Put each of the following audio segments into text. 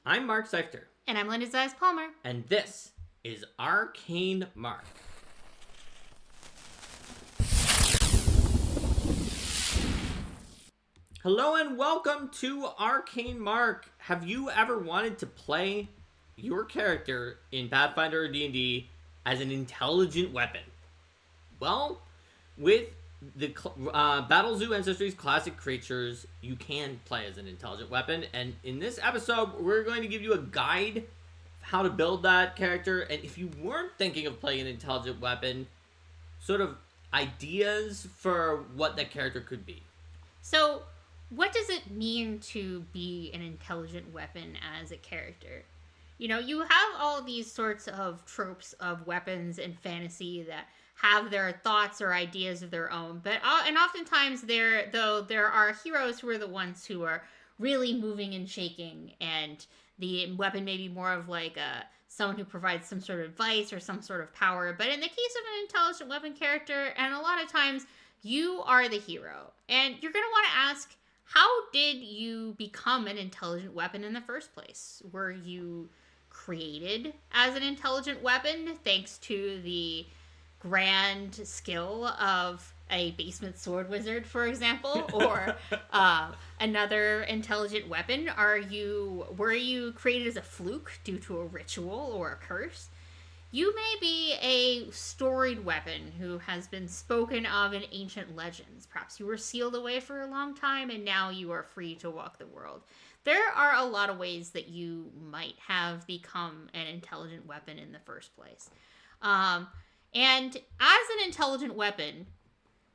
I'm Mark Seifter. And I'm Linda Zias Palmer. And this is Arcane Mark. Hello and welcome to Arcane Mark. Have you ever wanted to play your character in Pathfinder or D&D as an intelligent weapon? Well, with the Battle Zoo Ancestry's classic creatures, you can play as an intelligent weapon. And in this episode, we're going to give you a guide of how to build that character. And if you weren't thinking of playing an intelligent weapon, sort of ideas for what that character could be. So, what does it mean to be an intelligent weapon as a character? You know, you have all these sorts of tropes of weapons in fantasy that have their thoughts or ideas of their own, but and oftentimes there are heroes who are the ones who are really moving and shaking, and the weapon may be more of like someone who provides some sort of advice or some sort of power. But in the case of an intelligent weapon character, and a lot of times you are the hero, and you're going to want to ask, how did you become an intelligent weapon in the first place? Were you created as an intelligent weapon thanks to the grand skill of a basement sword wizard, for example, or another intelligent weapon? Were you created as a fluke due to a ritual or a curse? You may be a storied weapon who has been spoken of in ancient legends. Perhaps you were sealed away for a long time and now you are free to walk the world. There are a lot of ways that you might have become an intelligent weapon in the first place. And as an intelligent weapon,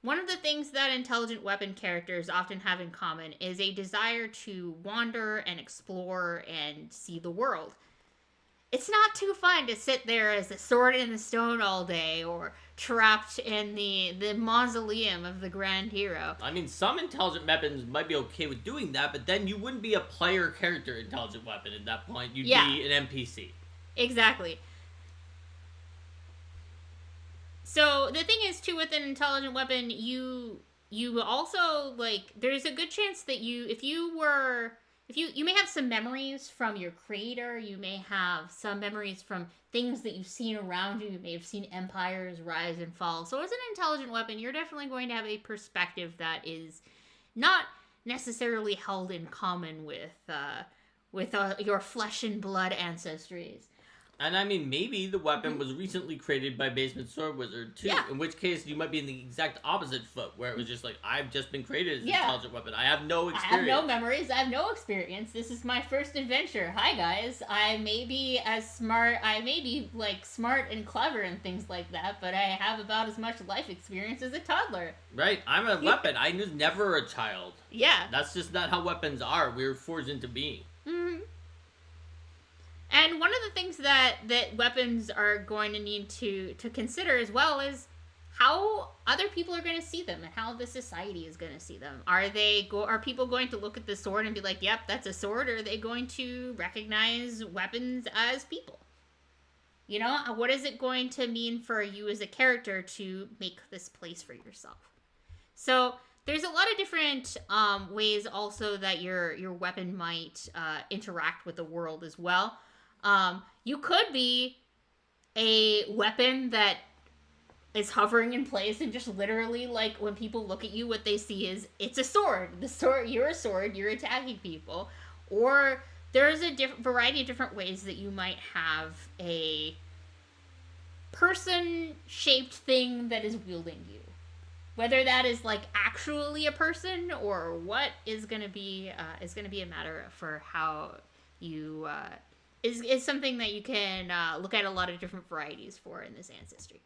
one of the things that intelligent weapon characters often have in common is a desire to wander and explore and see the world. It's not too fun to sit there as a sword in the stone all day or trapped in the mausoleum of the grand hero. I mean, some intelligent weapons might be okay with doing that, but then you wouldn't be a player character intelligent weapon at that point. You'd be an NPC. Exactly. So the thing is, too, with an intelligent weapon, you also, like, there's a good chance that you may have some memories from your creator, you may have some memories from things that you've seen around you may have seen empires rise and fall. So as an intelligent weapon, you're definitely going to have a perspective that is not necessarily held in common with your flesh and blood ancestries. And I mean, maybe the weapon was recently created by Basement Sword Wizard, too. Yeah. In which case, you might be in the exact opposite foot, where it was just like, I've just been created as an intelligent weapon. I have no experience. I have no memories. I have no experience. This is my first adventure. Hi, guys. I may be smart and clever and things like that, but I have about as much life experience as a toddler. Right. I'm a weapon. I was never a child. Yeah. That's just not how weapons are. We're forged into being. Mm-hmm. And one of the things that weapons are going to need to consider as well is how other people are going to see them and how the society is going to see them. Are people going to look at the sword and be like, yep, that's a sword? Or are they going to recognize weapons as people? You know, what is it going to mean for you as a character to make this place for yourself? So there's a lot of different ways also that your weapon might interact with the world as well. You could be a weapon that is hovering in place and just literally, like, when people look at you, what they see is, it's a sword. You're a sword, you're attacking people. Or there's a variety of different ways that you might have a person-shaped thing that is wielding you. Whether that is, like, actually a person or what is going to be a matter for how you is something that you can look at a lot of different varieties for in this ancestry.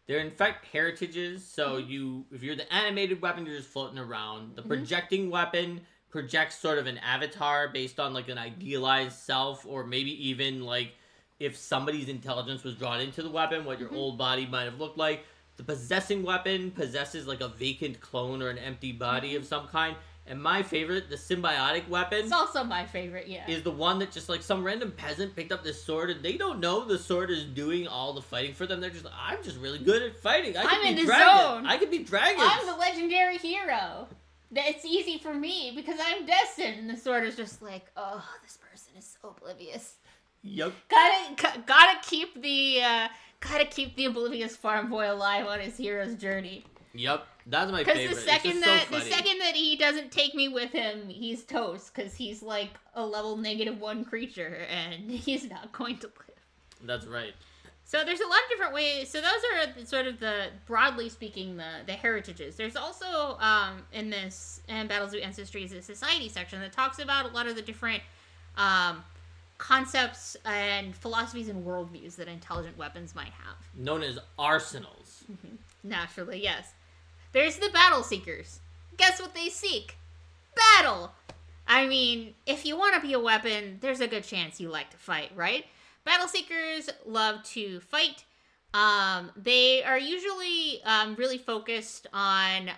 They're in fact heritages, so if you're the animated weapon, you're just floating around. The projecting weapon projects sort of an avatar based on like an idealized self, or maybe even like if somebody's intelligence was drawn into the weapon, what your old body might have looked like. The possessing weapon possesses like a vacant clone or an empty body of some kind. And my favorite, the symbiotic weapon... It's also my favorite, yeah. ...is the one that just, like, some random peasant picked up this sword, and they don't know the sword is doing all the fighting for them. They're just like, I'm just really good at fighting. I'm in the zone. I could be dragons. I'm the legendary hero. It's easy for me because I'm destined. And the sword is just like, oh, this person is so oblivious. Yep. Gotta keep the oblivious farm boy alive on his hero's journey. Yep. That's my favorite. Because the second that he doesn't take me with him, he's toast. Because he's like a level -1 creature, and he's not going to live. That's right. So there's a lot of different ways. So those are sort of broadly speaking, the heritages. There's also, in Battles of Ancestry, is a society section that talks about a lot of the different concepts and philosophies and worldviews that intelligent weapons might have. Known as arsenals. Mm-hmm. Naturally, yes. There's the battle seekers. Guess what they seek? Battle! I mean, if you want to be a weapon, there's a good chance you like to fight, right? Battle seekers love to fight. They are usually really focused on...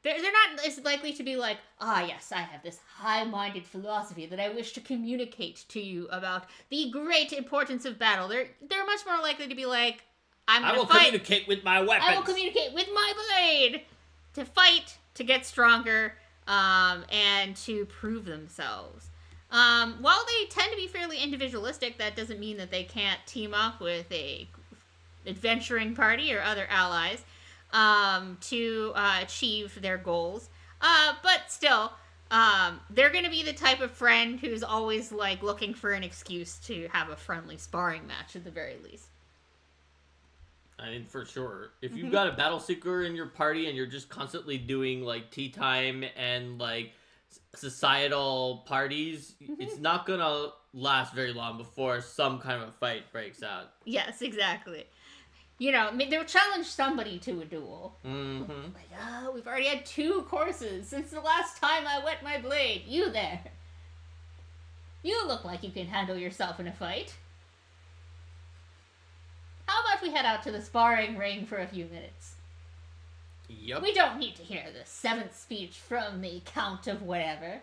They're not as likely to be like, yes, I have this high-minded philosophy that I wish to communicate to you about the great importance of battle. They're much more likely to be like, I will communicate with my weapons. I will communicate with my blade to fight, to get stronger, and to prove themselves. While they tend to be fairly individualistic, that doesn't mean that they can't team up with a adventuring party or other allies to achieve their goals. But still, they're going to be the type of friend who's always like looking for an excuse to have a friendly sparring match at the very least. I mean, for sure. If you've got a battle seeker in your party and you're just constantly doing like tea time and like societal parties, it's not gonna last very long before some kind of a fight breaks out. Yes, exactly. You know, I mean, they'll challenge somebody to a duel. Mm-hmm. Like, we've already had 2 courses since the last time I wet my blade. You there. You look like you can handle yourself in a fight. How about we head out to the sparring ring for a few minutes? Yep. We don't need to hear the 7th speech from the Count of whatever.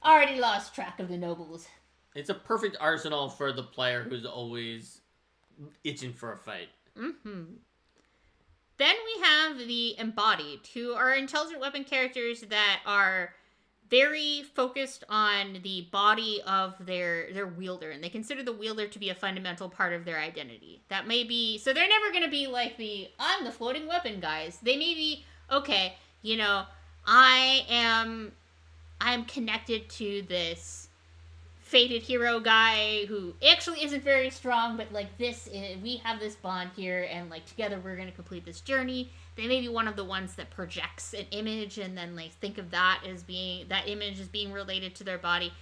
Already lost track of the nobles. It's a perfect arsenal for the player who's always itching for a fight. Mm-hmm. Then we have the Embodied, who are intelligent weapon characters that are very focused on the body of their wielder, and they consider the wielder to be a fundamental part of their identity. That may be, so they're never going to be like I'm the floating weapon guys. They may be, okay, you know, I am connected to this fated hero guy who actually isn't very strong, but like we have this bond here, and like together we're going to complete this journey. They may be one of the ones that projects an image, and then like think of that image as being related to their body,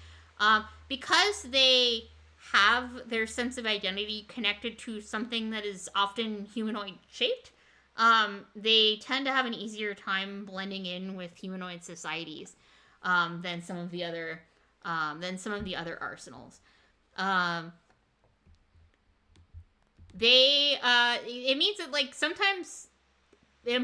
because they have their sense of identity connected to something that is often humanoid shaped. They tend to have an easier time blending in with humanoid societies than some of the other arsenals. It means that like sometimes with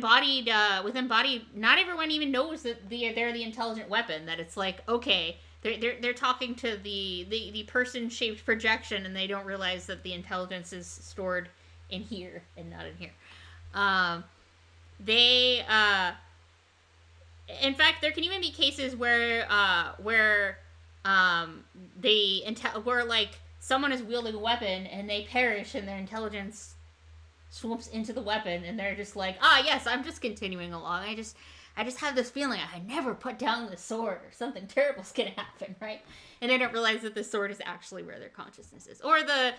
embodied, not everyone even knows that they're the intelligent weapon. That it's like, okay, they're talking to the person shaped projection, and they don't realize that the intelligence is stored in here and not in here. In fact, there can even be cases where like someone is wielding a weapon and they perish, and their intelligence swoops into the weapon, and they're just like, yes, I'm just continuing along. I just have this feeling I never put down the sword, or something terrible's gonna happen, right? And they don't realize that the sword is actually where their consciousness is, or the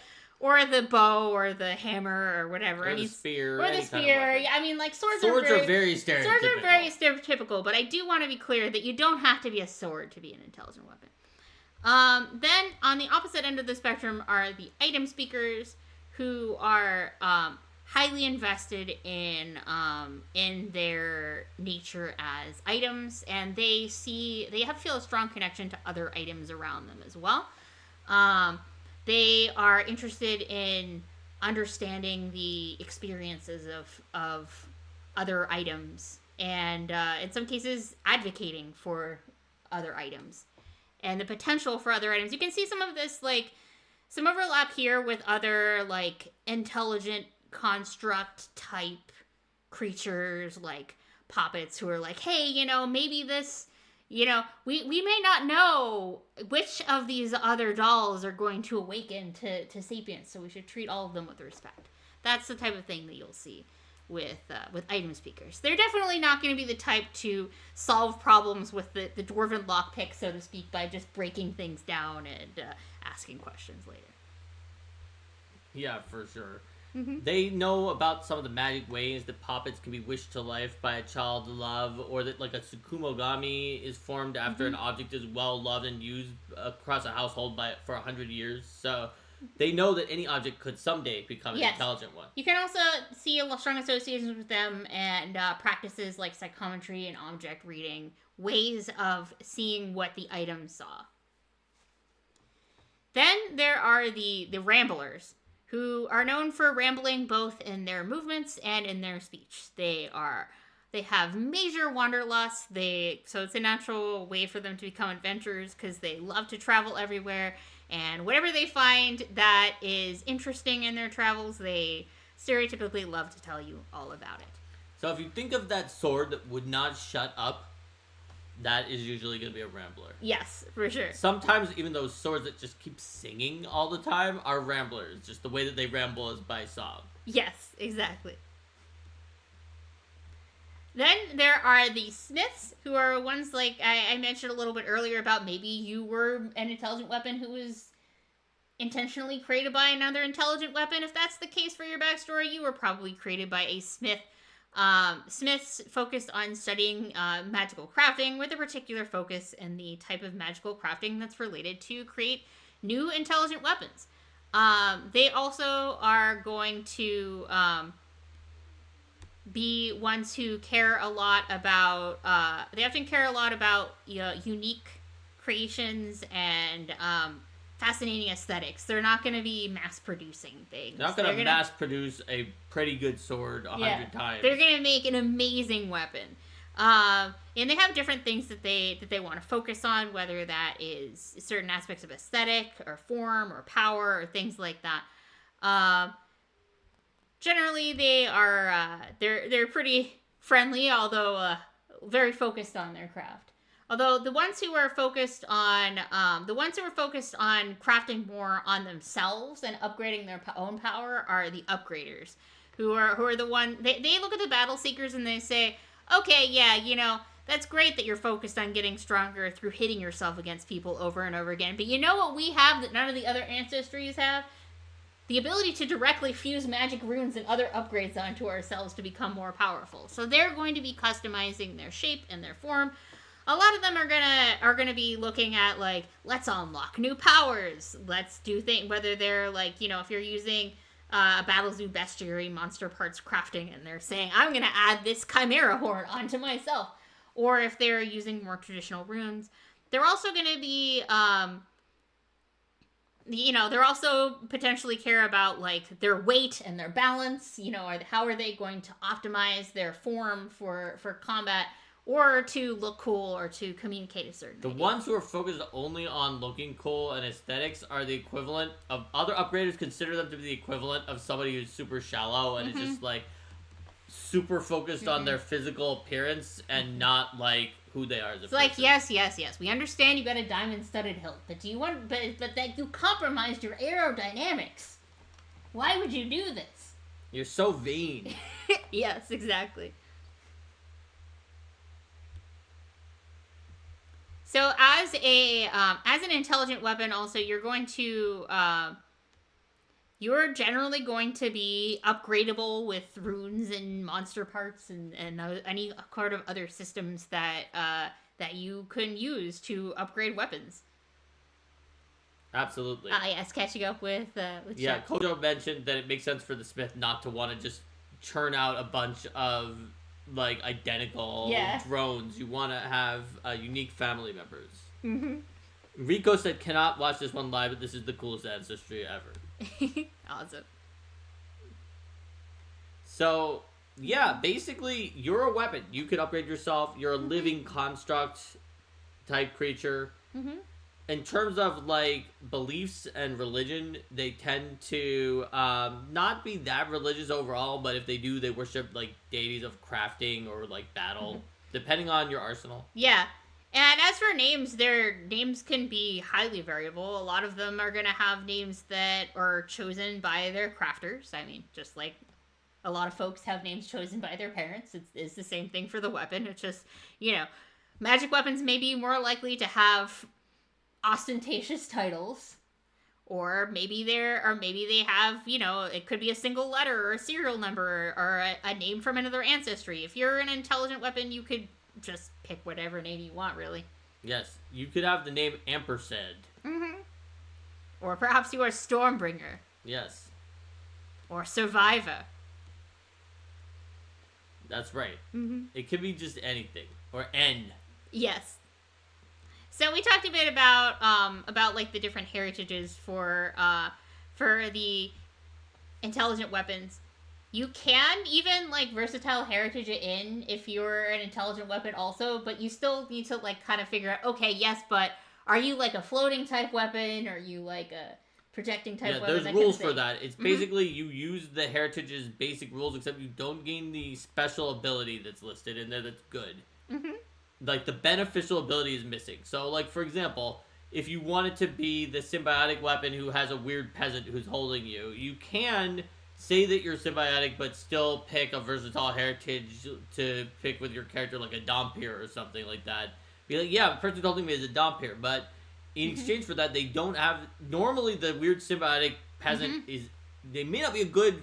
bow, or the hammer, or whatever. Or the spear. Or the spear. Yeah, I mean, like swords are very stereotypical. Swords are very stereotypical, but I do want to be clear that you don't have to be a sword to be an intelligent weapon. Then on the opposite end of the spectrum are the item speakers, who are highly invested in their nature as items, and they feel a strong connection to other items around them as well. They are interested in understanding the experiences of other items, and in some cases advocating for other items and the potential for other items. You can see some of this, like some overlap here with other like intelligent construct type creatures like poppets who are like, hey, maybe this, we may not know which of these other dolls are going to awaken to sapience, so we should treat all of them with respect. That's the type of thing that you'll see with item speakers. They're definitely not going to be the type to solve problems with the dwarven lockpick, so to speak, by just breaking things down and asking questions later. Yeah, for sure. Mm-hmm. They know about some of the magic ways that poppets can be wished to life by a child of love, or that like a Tsukumogami is formed after an object is well loved and used across a household for 100 years. So they know that any object could someday become an intelligent one. You can also see strong associations with them and practices like psychometry and object reading, ways of seeing what the item saw. Then there are the Ramblers, who are known for rambling both in their movements and in their speech. They have major wanderlust. So it's a natural way for them to become adventurers because they love to travel everywhere. And whatever they find that is interesting in their travels, they stereotypically love to tell you all about it. So if you think of that sword that would not shut up, that is usually going to be a Rambler. Yes, for sure. Sometimes even those swords that just keep singing all the time are Ramblers. Just the way that they ramble is by song. Yes, exactly. Then there are the Smiths, who are ones like I mentioned a little bit earlier about maybe you were an intelligent weapon who was intentionally created by another intelligent weapon. If that's the case for your backstory, you were probably created by a Smith. Smiths focused on studying magical crafting with a particular focus in the type of magical crafting that's related to create new intelligent weapons. They also are going to be ones who care a lot about, they often care a lot about unique creations and fascinating aesthetics. They're not going to be mass producing things. They're not going to mass produce a pretty good sword 100 times. They're going to make an amazing weapon. And they have different things that they want to focus on, whether that is certain aspects of aesthetic or form or power or things like that. Generally, they are they're pretty friendly, although very focused on their craft. Although the ones who are focused on crafting more on themselves and upgrading their own power are the upgraders, who are the one they look at the battle seekers and they say, okay, yeah, that's great that you're focused on getting stronger through hitting yourself against people over and over again. But you know what we have that none of the other ancestries have? The ability to directly fuse magic runes and other upgrades onto ourselves to become more powerful. So they're going to be customizing their shape and their form. A lot of them are gonna be looking at like, let's unlock new powers. Let's do things, whether they're like, if you're using a Battle Zoo Bestiary monster parts crafting and they're saying, I'm gonna add this chimera horn onto myself. Or if they're using more traditional runes. They're also gonna be they're also potentially care about like their weight and their balance. How are they going to optimize their form for combat, or to look cool, or to communicate a certain idea. Ones who are focused only on looking cool and aesthetics are the equivalent of other upgraders. Consider them to be the equivalent of somebody who's super shallow and is just like super focused on their physical appearance and not like who they are as a person. Like, yes, we understand you got a diamond-studded hilt, but but that you compromised your aerodynamics. Why would you do this? You're so vain. Yes, exactly. So as an intelligent weapon, also you're generally going to be upgradable with runes and monster parts and any sort of other systems that you can use to upgrade weapons. Absolutely. Yes, catching up with yeah, Chuck. Kojo mentioned that it makes sense for the Smith not to want to just churn out a bunch of like identical drones. You want to have unique family members. Mm-hmm. Rico said, cannot watch this one live, but this is the coolest ancestry ever. Awesome. So, yeah, basically, you're a weapon. You can upgrade yourself. You're a living construct type creature. Mm-hmm. in terms of like beliefs and religion, they tend to not be that religious overall, but if they do, they worship like deities of crafting or like battle, depending on your arsenal. Yeah. And as for names, their names can be highly variable. A lot of them are going to have names that are chosen by their crafters. I mean, just like a lot of folks have names chosen by their parents. It's the same thing for the weapon. It's just, magic weapons may be more likely to have ostentatious titles. Or maybe they have, it could be a single letter or a serial number or a name from another ancestry. If you're an intelligent weapon, you could just pick whatever name you want, really. Yes, you could have the name Ampersand. Mm-hmm. Or perhaps you are Stormbringer. Yes. Or Survivor. That's right. Mm-hmm. It could be just anything. Or N. Yes. So we talked a bit about like the different heritages for the intelligent weapons. You can even like versatile heritage it in if you're an intelligent weapon also, but you still need to like kind of figure out, okay, yes, but are you like a floating type weapon? Are you like a projecting type weapon? There's rules for that. It's basically you use the heritage's basic rules, except you don't gain the special ability that's listed in there that's good. Mm-hmm. Like the beneficial ability is missing. So like for example, if you wanted to be the symbiotic weapon who has a weird peasant who's holding you, you can say that you're symbiotic, but still pick a versatile heritage to pick with your character, like a Dhampir or something like that. Be like, yeah, the person holding me is a Dhampir, but in exchange for that, they don't have... Normally, the weird symbiotic peasant is... They may not be a good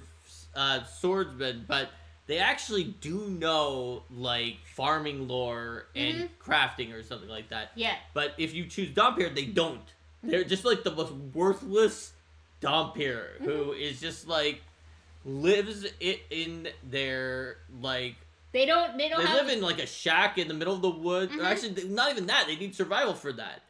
swordsman, but they actually do know, like, farming lore and crafting or something like that. Yeah. But if you choose Dhampir, they don't. They're just, like, the most worthless Dhampir, who is just, like... lives it in their like they live in like a shack in the middle of the woods. Or actually, not even that. They need survival for that.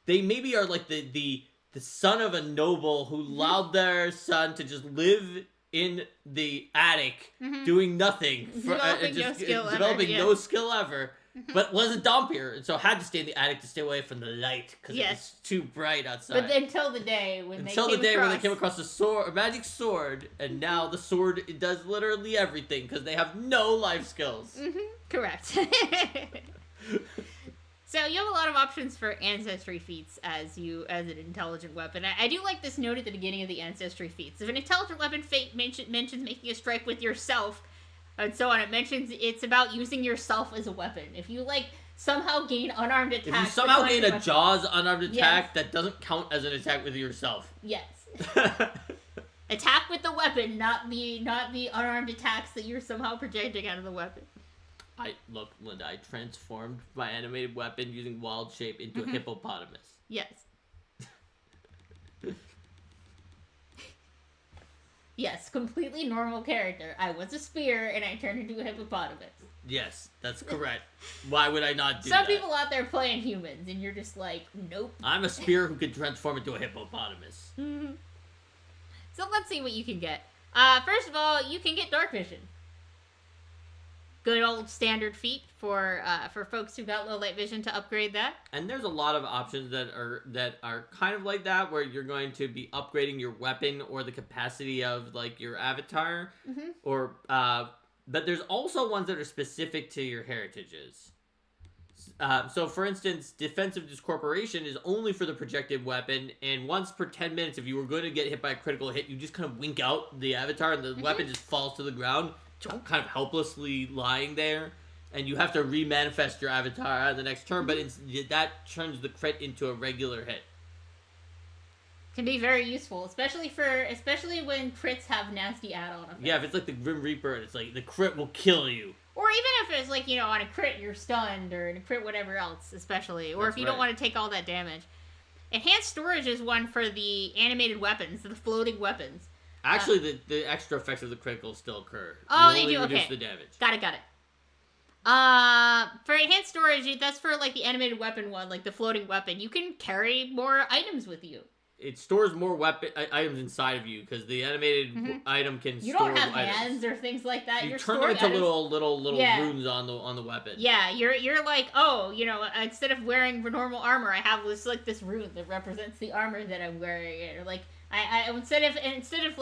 They maybe are like the son of a noble who allowed their son to just live in the attic doing nothing for developing no skill ever. But was a Dhampir, and so had to stay in the attic to stay away from the light because it was too bright outside. But until the day when they came across a magic sword, and now the sword does literally everything because they have no life skills. Correct. So you have a lot of options for ancestry feats as an intelligent weapon. I do like this note at the beginning of the ancestry feats. If an intelligent weapon mentions making a strike with yourself, and so on, it mentions it's about using yourself as a weapon. If you, like, somehow gain unarmed attack... If you somehow gain a Jaws unarmed attack, that doesn't count as an attack with yourself. Yes. Attack with the weapon, not the unarmed attacks that you're somehow projecting out of the weapon. Look, Linda, I transformed my animated weapon using wild shape into a hippopotamus. Yes. Yes, completely normal character. I was a spear, and I turned into a hippopotamus. Yes, that's correct. Why would I not do Some that? people out there playing humans, and you're just like, nope. I'm a spear who can transform into a hippopotamus. So let's see what you can get. First of all, you can get dark vision. Good old standard feat for folks who got low light vision to upgrade that. And there's a lot of options that are kind of like that, where you're going to be upgrading your weapon or the capacity of like your avatar, or but there's also ones that are specific to your heritages. So, for instance, defensive discorporation is only for the projected weapon, and once per 10 minutes, if you were going to get hit by a critical hit, you just kind of wink out the avatar, and the weapon just falls to the ground, kind of helplessly lying there, and you have to re-manifest your avatar on the next turn, but that turns the crit into a regular hit. Can be very useful, especially when crits have nasty add-on effects. Yeah, if it's like the Grim Reaper, and it's like the crit will kill you. Or even if it's like, on a crit you're stunned, or in a crit whatever else, especially. Or if you don't want to take all that damage. Enhanced storage is one for the animated weapons, the floating weapons. Actually, the extra effects of the critical still occur. Oh, they do, reduce okay. the damage. Got it. For enhanced storage, that's for like the animated weapon one, like the floating weapon. You can carry more items with you. it stores more weapon items inside of you because the animated item can You store don't have items. hands or things like that. You You're turn them into items. little runes on the weapon. Yeah, you're like, oh, instead of wearing normal armor, I have this rune that represents the armor that I'm wearing, or like I instead of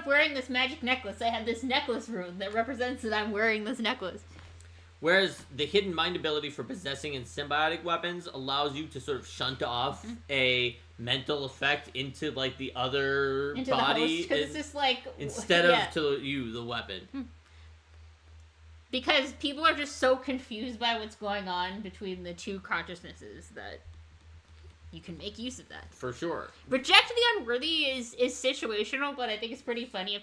wearing this magic necklace, I have this necklace rune that represents that I'm wearing this necklace. Whereas the hidden mind ability for possessing and symbiotic weapons allows you to sort of shunt off a mental effect into like the other body, because it's just like instead of to you the weapon. Because people are just so confused by what's going on between the two consciousnesses that you can make use of that. For sure. Reject the unworthy is situational, but I think it's pretty funny.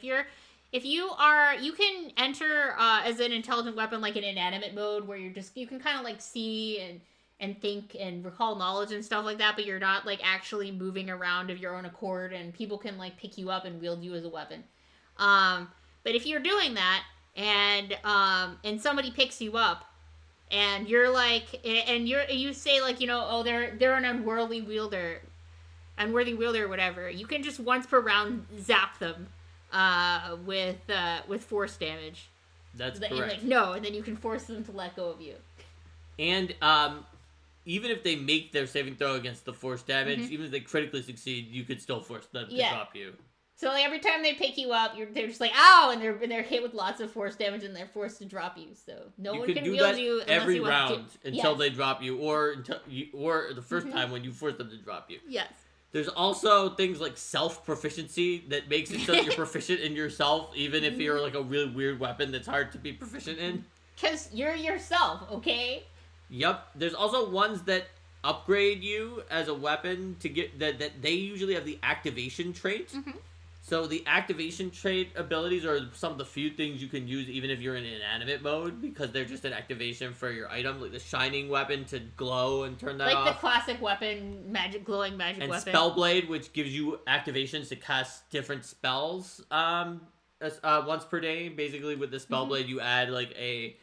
You can enter as an intelligent weapon like an inanimate mode where you can kind of like see and think and recall knowledge and stuff like that, but you're not like actually moving around of your own accord, and people can like pick you up and wield you as a weapon. But if you're doing that and somebody picks you up and you're like, and you say like, oh, they're an unworthy wielder or whatever, you can just once per round zap them with force damage. That's correct. correct. Like, no, and then you can force them to let go of you. And even if they make their saving throw against the force damage, even if they critically succeed, you could still force them to drop you. So like every time they pick you up, they're just like, ow, and they're hit with lots of force damage, and they're forced to drop you. So no one can wield you unless every you round want to. until they drop you, or the first time when you force them to drop you. Yes. There's also things like self-proficiency that makes it so that you're proficient in yourself, even if you're like a really weird weapon that's hard to be proficient in. Because you're yourself, okay? Yep. There's also ones that upgrade you as a weapon to get that they usually have the activation trait. So the activation trait abilities are some of the few things you can use even if you're in inanimate mode, because they're just an activation for your item, like the shining weapon to glow and turn that off. Like the classic weapon, glowing magic and weapon. And Spellblade, which gives you activations to cast different spells once per day. Basically, with the Spellblade, you add like a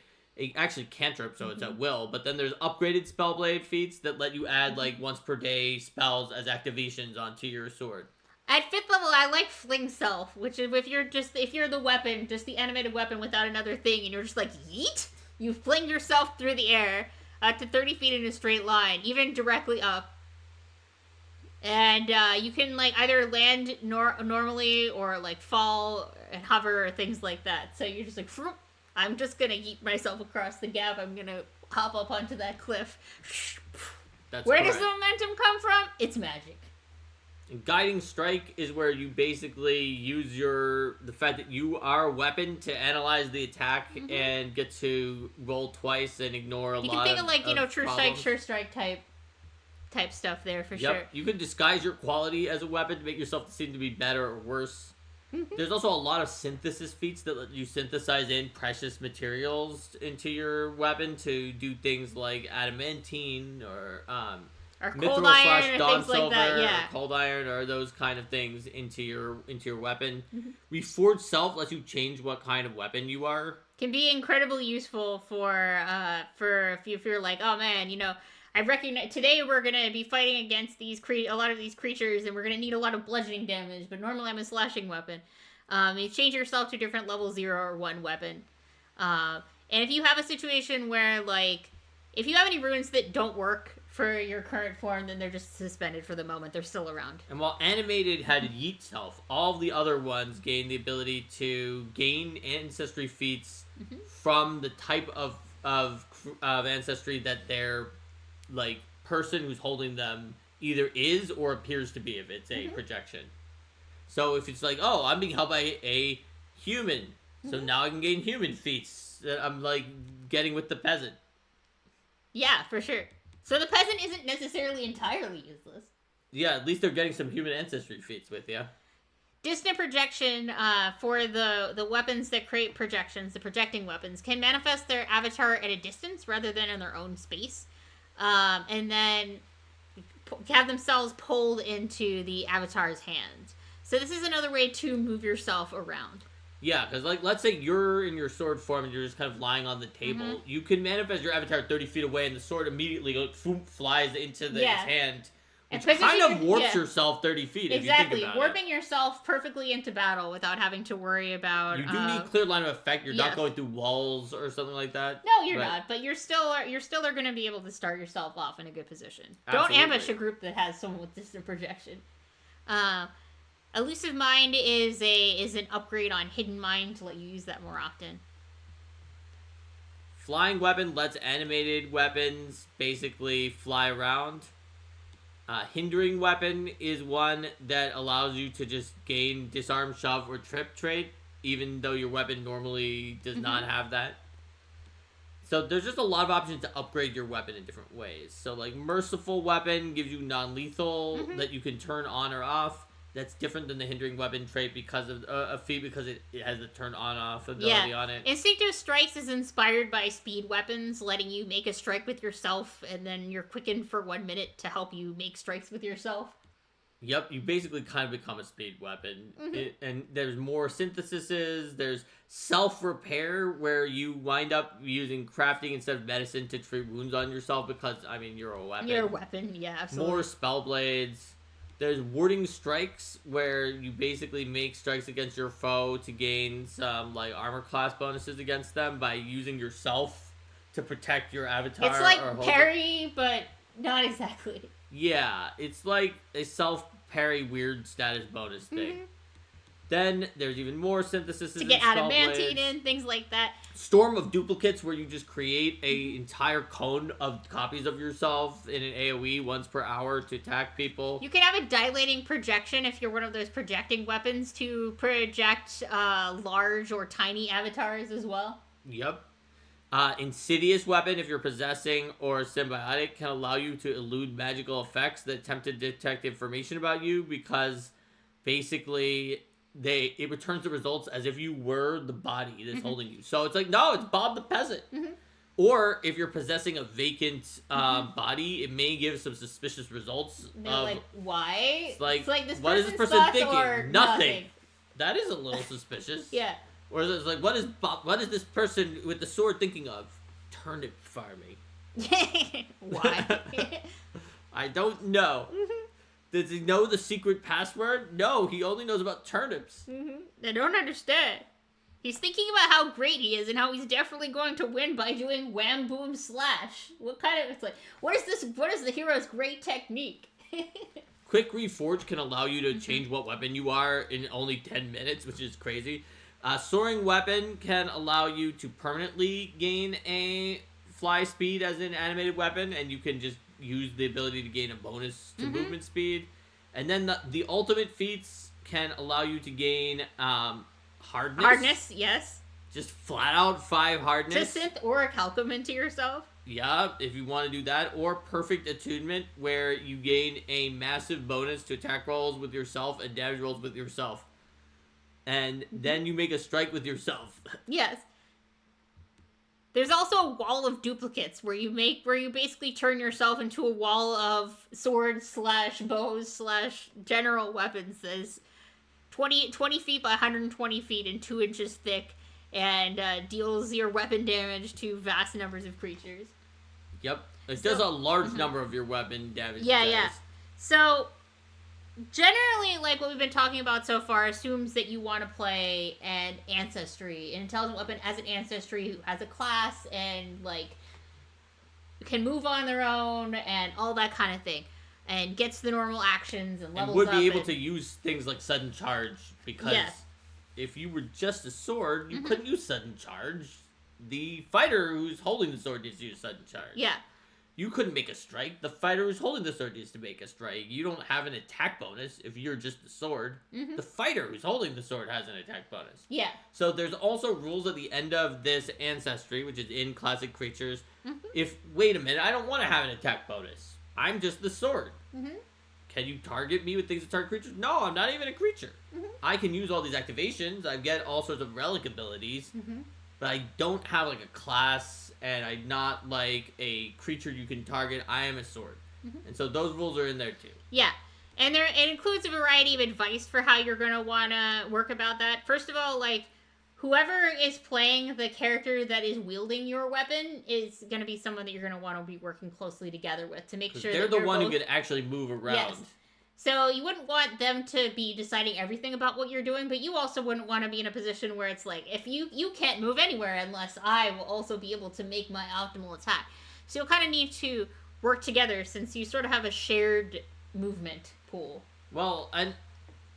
actually cantrip, so it's at will. But then there's upgraded Spellblade feats that let you add like once per day spells as activations onto your sword. At 5th level, I like Fling Self, which is if you're the weapon, just the animated weapon without another thing, and you're just like, yeet! You fling yourself through the air to 30 feet in a straight line, even directly up. And you can like either land normally or like fall and hover or things like that. So you're just like, I'm just gonna yeet myself across the gap. I'm gonna hop up onto that cliff. Where does the momentum come from? It's magic. Guiding Strike is where you basically use the fact that you are a weapon to analyze the attack and get to roll twice and ignore a lot of. You can think of like True Strike, Sure Strike type stuff there for sure. You can disguise your quality as a weapon to make yourself seem to be better or worse. There's also a lot of synthesis feats that let you synthesize in precious materials into your weapon to do things like adamantine or cold iron or things like that, or cold iron or those kind of things into your weapon. Reforged Self lets you change what kind of weapon you are. Can be incredibly useful for if you're like, oh man, I recognize today we're gonna be fighting against a lot of these creatures, and we're gonna need a lot of bludgeoning damage. But normally I'm a slashing weapon. You change yourself to different level 0 or 1 weapon. And if you have a situation where like if you have any runes that don't work for your current form, then they're just suspended for the moment. They're still around. And while animated had Yeet Self, all of the other ones gain the ability to gain ancestry feats from the type of ancestry that their like person who's holding them either is or appears to be, if it's a projection. So if it's like, oh, I'm being held by a human, so now I can gain human feats that I'm like getting with the peasant. Yeah, for sure. So the peasant isn't necessarily entirely useless. Yeah, at least they're getting some human ancestry feats with you. Distant projection for the weapons that create projections, the projecting weapons, can manifest their avatar at a distance rather than in their own space. And then have themselves pulled into the avatar's hands. So this is another way to move yourself around. Yeah, because like let's say you're in your sword form and you're just kind of lying on the table. You can manifest your avatar 30 feet away and the sword immediately flies into his hand Which kind of warps yourself 30 feet if you think about warping yourself perfectly into battle without having to worry about... You do need clear line of effect. You're not going through walls or something like that. No, you're not. But you're still are going to be able to start yourself off in a good position. Absolutely. Don't ambush a group that has someone with distant projection. Elusive Mind is an upgrade on Hidden Mind to let you use that more often. Flying Weapon lets animated weapons basically fly around. Hindering Weapon is one that allows you to just gain Disarm, Shove, or Trip trait, even though your weapon normally does not have that. So there's just a lot of options to upgrade your weapon in different ways. So like Merciful Weapon gives you non-lethal that you can turn on or off. That's different than the Hindering Weapon trait because of a feat, because it has the turn on-off ability on it. Instinctive Strikes is inspired by speed weapons, letting you make a strike with yourself, and then you're quickened for 1 minute to help you make strikes with yourself. Yep, you basically kind of become a speed weapon. And there's more synthesises, there's self-repair, where you wind up using crafting instead of medicine to treat wounds on yourself because, I mean, you're a weapon. You're a weapon, yeah, absolutely. More spell blades. There's warding strikes, where you basically make strikes against your foe to gain some like armor class bonuses against them by using yourself to protect your avatar. It's like parry, but not exactly. Yeah, it's like a self-parry weird status bonus thing. Then there's even more synthesis to get adamantine in, things like that. Storm of duplicates, where you just create a entire cone of copies of yourself in an AoE once per hour to attack people. You can have a dilating projection if you're one of those projecting weapons to project large or tiny avatars as well. Yep. Insidious Weapon, if you're possessing or symbiotic, can allow you to elude magical effects that attempt to detect information about you, because basically it returns the results as if you were the body that's holding you. So it's like, no, it's Bob the Peasant. Or if you're possessing a vacant body, it may give some suspicious results. Like, why? It's like this what is this person thinking? Nothing. That is a little suspicious. Yeah. Or it's like, what is this person with the sword thinking of? Turnip farming. Why? I don't know. Does he know the secret password? No, he only knows about turnips. I don't understand. He's thinking about how great he is and how he's definitely going to win by doing wham boom slash. What kind of, it's like, what is this? What is the hero's great technique? Quick Reforge can allow you to change what weapon you are in only 10 minutes, which is crazy. Soaring Weapon can allow you to permanently gain a fly speed as an animated weapon, and you can just use the ability to gain a bonus to movement speed. And then the ultimate feats can allow you to gain hardness. Hardness, yes. Just flat out 5 hardness. To synth auric alchemy into yourself. Yeah, if you want to do that. Or perfect attunement, where you gain a massive bonus to attack rolls with yourself and damage rolls with yourself. And then you make a strike with yourself. Yes. There's also a wall of duplicates where you basically turn yourself into a wall of swords / bows / general weapons that is 20 feet by 120 feet and 2 inches thick, and deals your weapon damage to vast numbers of creatures. Yep. It does a large number of your weapon damage. Yeah. So generally, like what we've been talking about so far, assumes that you want to play an ancestry, an intelligent weapon as an ancestry who has a class and like can move on their own and all that kind of thing, and gets the normal actions and levels up. And would be able to use things like sudden charge, because if you were just a sword, you couldn't use sudden charge. The fighter who's holding the sword needs to use sudden charge. Yeah. You couldn't make a strike. The fighter who's holding the sword needs to make a strike. You don't have an attack bonus if you're just the sword. The fighter who's holding the sword has an attack bonus. Yeah. So there's also rules at the end of this ancestry, which is in classic creatures. If, wait a minute, I don't want to have an attack bonus. I'm just the sword. Can you target me with things that target creatures? No, I'm not even a creature. I can use all these activations. I get all sorts of relic abilities. But I don't have like a class, and I'm not like a creature you can target. I am a sword. And so those rules are in there too. Yeah. And it includes a variety of advice for how you're going to want to work about that. First of all, like, whoever is playing the character that is wielding your weapon is going to be someone that you're going to want to be working closely together with to make sure they're that the you're one both... who can actually move around. Yes. So you wouldn't want them to be deciding everything about what you're doing, but you also wouldn't want to be in a position where it's like, if you can't move anywhere unless I will also be able to make my optimal attack. So you'll kind of need to work together since you sort of have a shared movement pool. Well, and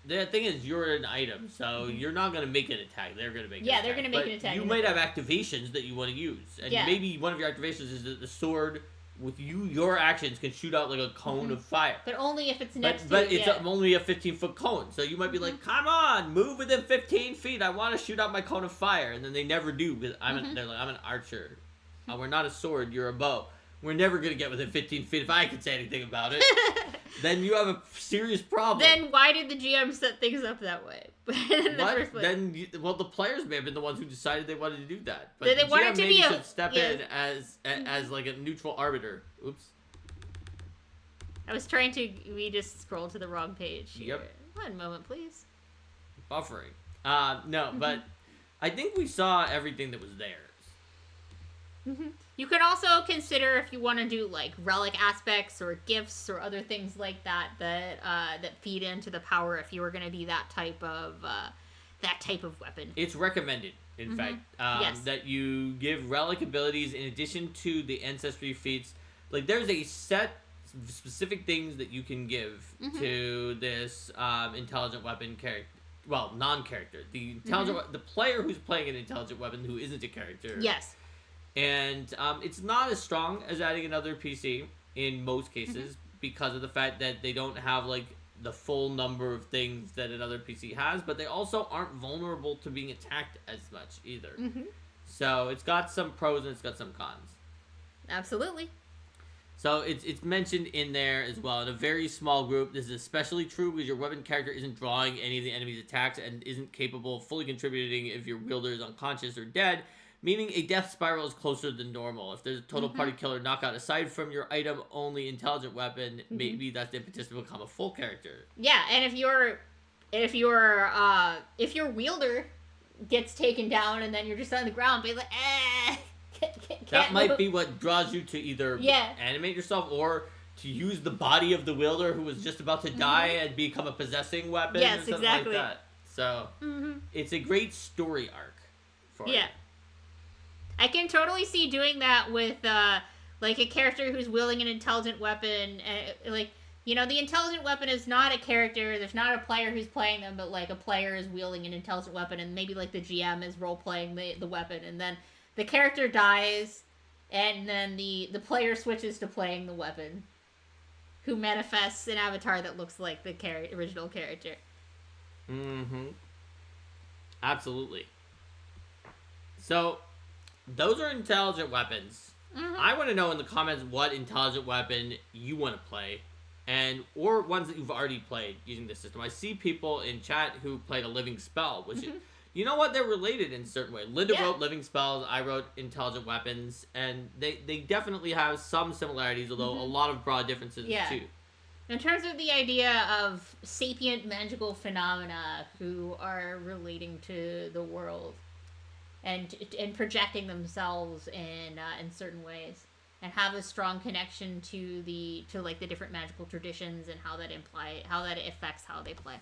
the thing is, you're an item, so you're not going to make an attack. They're going to make an attack. Yeah, they're going to make an attack. You might have activations that you want to use. And maybe one of your activations is that the sword, with your actions, can shoot out like a cone of fire. But only if it's next to But it's only a 15-foot cone. So you might be like, come on, move within 15 feet. I want to shoot out my cone of fire. And then they never do. Because they're like, I'm an archer. We're not a sword. You're a bow. We're never going to get within 15 feet if I can say anything about it. Then you have a serious problem. Then why did the GM set things up that way? In the first place? Then, the players may have been the ones who decided they wanted to do that. But they the wanted GM to maybe be should step in as like a neutral arbiter. Oops. I was trying to... We just scrolled to the wrong page here. Yep. 1 moment, please. Buffering. No, but I think we saw everything that was there. You can also consider if you want to do like relic aspects or gifts or other things like that that feed into the power if you were going to be that type of weapon. It's recommended, in fact, that you give relic abilities in addition to the ancestry feats. Like there's a set specific things that you can give to this intelligent weapon character. Well, non-character. The intelligent the player who's playing an intelligent weapon who isn't a character. Yes. And it's not as strong as adding another PC in most cases because of the fact that they don't have like the full number of things that another PC has, but they also aren't vulnerable to being attacked as much either. So it's got some pros and it's got some cons. Absolutely. So it's mentioned in there as well. In a very small group, this is especially true because your weapon character isn't drawing any of the enemy's attacks and isn't capable of fully contributing if your wielder is unconscious or dead, meaning a death spiral is closer than normal. If there's a total party killer knockout aside from your item-only intelligent weapon, maybe that's the impetus to become a full character. Yeah, and if your wielder gets taken down and then you're just on the ground, be like, that might be what draws you to either animate yourself or to use the body of the wielder who was just about to die and become a possessing weapon or something like that. So, it's a great story arc for it. I can totally see doing that with, like, a character who's wielding an intelligent weapon. Like, you know, the intelligent weapon is not a character. There's not a player who's playing them, but, like, a player is wielding an intelligent weapon, and maybe, like, the GM is role-playing the weapon, and then the character dies, and then the player switches to playing the weapon, who manifests an avatar that looks like the original character. Absolutely. So, those are intelligent weapons. I want to know in the comments what intelligent weapon you want to play, or ones that you've already played using this system. I see people in chat who played a living spell, which is, you know what, they're related in a certain way. Linda wrote living spells, I wrote intelligent weapons, and they definitely have some similarities, although a lot of broad differences too. In terms of the idea of sapient magical phenomena who are relating to the world and projecting themselves in certain ways, and have a strong connection to the different magical traditions and how that affects how they play.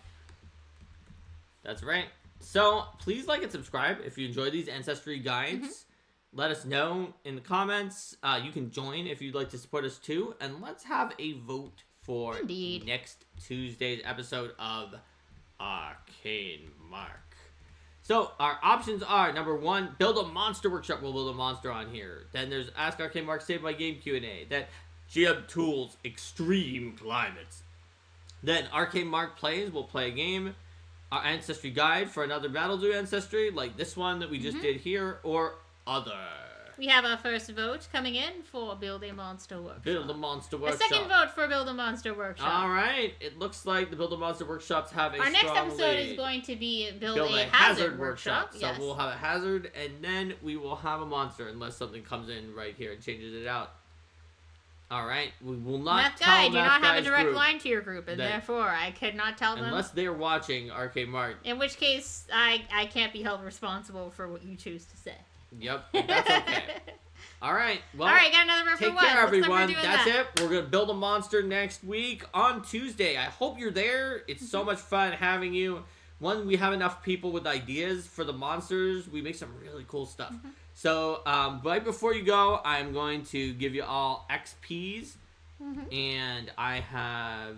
That's right. So please like and subscribe if you enjoy these ancestry guides. Let us know in the comments. You can join if you'd like to support us too, and let's have a vote for next Tuesday's episode of Arcane Mark. So, our options are, number 1, build a monster workshop. We'll build a monster on here. Then there's Ask Arcane Mark, Save My Game Q&A. Then GM Tools, Extreme Climates. Then Arcane Mark Plays, we'll play a game. Our Ancestry Guide for another Battle Do Ancestry, like this one that we just did here, or other. We have our first vote coming in for Build a Monster Workshop. Build a Monster Workshop. A second vote for Build a Monster Workshop. All right. It looks like the Build a Monster Workshops have a Our next strong episode lead. is going to be Build a Hazard Workshop. So we'll have a hazard, and then we will have a monster, unless something comes in right here and changes it out. All right, we will not Math tell Guy, do Math not have a Guy's direct group line to your group, and that- therefore I could not tell them. unless they're watching Arcade Mart. In which case, I can't be held responsible for what you choose to say. Yep, that's okay. All right, well, All right, got another number for take what? care, What's number everyone. doing That's that? it. We're gonna build a monster next week on Tuesday. I hope you're there. It's so much fun having you. One, we have enough people with ideas for the monsters. We make some really cool stuff. So, right before you go, I'm going to give you all XPs. And I have